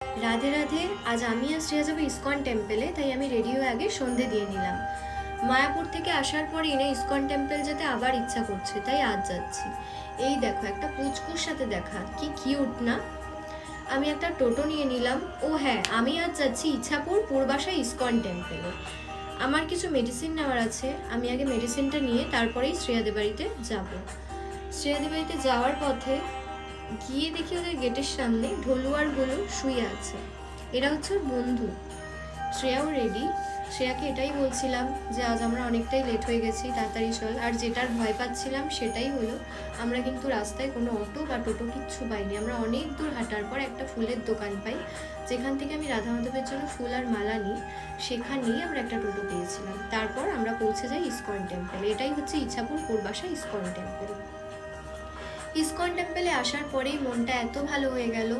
राधे राधे। आज आमी আর শ্রেয়া যাবো ইসকন টেম্পলে, তাই আমি রেডি হয়ে আগে সন্ধে দিয়ে নিলাম। মায়াপুর থেকে আসার পরই না ইসকন টেম্পল যেতে আবার ইচ্ছা করছে, তাই আজ যাচ্ছি। এই দেখো একটা পুচকুর সাথে দেখা, কি কিউট না। আমি একটা টোটো নিয়ে নিলাম। ও হ্যাঁ, আমি আজ যাচ্ছি ইচ্ছাপুর পূর্বাশা ইসকন টেম্পলে। আমার কিছু মেডিসিন নেওয়ার আছে, আমি আগে মেডিসিনটা নিয়ে তারপরেই শ্রেয়াদের বাড়িতে যাব। শ্রেয়াদের বাড়িতে যাওয়ার পথে গিয়ে দেখি ওদের গেটের সামনে ঢোলু আর গোলু শুয়ে আছে। এরা হচ্ছে ওর বন্ধু। শ্রেয়াও রেডি। শ্রেয়াকে এটাই বলছিলাম যে আজ আমরা অনেকটাই লেট হয়ে গেছি, তাড়াতাড়ি চল। আর যেটার ভয় পাচ্ছিলাম সেটাই হলো, আমরা কিন্তু রাস্তায় কোনো অটো বা টোটো কিচ্ছু পাইনি। আমরা অনেক দূর হাঁটার পর একটা ফুলের দোকান পাই, যেখান থেকে আমি রাধা মাধবের জন্য ফুল আর মালা নিই। সেখানেই আমরা একটা টোটো পেয়েছিলাম। তারপর আমরা পৌঁছে যাই ইসকন টেম্পল। এটাই হচ্ছে ইচ্ছাপুর পূর্বাশা ইসকন টেম্পল। ইসকন টেম্পলে আসার পরেই মনটা এত ভালো হয়ে গেল।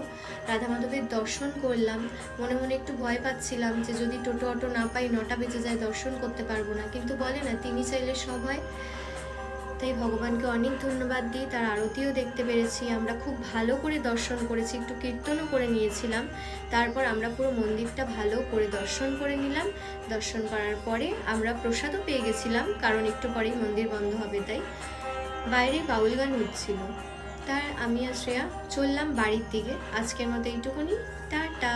রাধা মাধবের দর্শন করলাম। মনে মনে একটু ভয় পাচ্ছিলাম যে যদি টোটো অটো না পাই, 9টা বেজে যায়, দর্শন করতে পারবো না। কিন্তু বলে না, তিনি চাইলে সব হয়। তাই ভগবানকে অনেক ধন্যবাদ দিই, তার আরতিও দেখতে পেরেছি। আমরা খুব ভালো করে দর্শন করেছি, একটু কীর্তনও করে নিয়েছিলাম। তারপর আমরা পুরো মন্দিরটা ভালো করে দর্শন করে নিলাম। দর্শন করার পরে আমরা প্রসাদও পেয়ে গেছিলাম, কারণ একটু পরেই মন্দির বন্ধ হবে। তাই বাইরে বাউল গান হচ্ছিল। তার আমি আর শ্রেয়া চললাম বাড়ির দিকে। আজকের মতো এইটুকুনি, টাটা।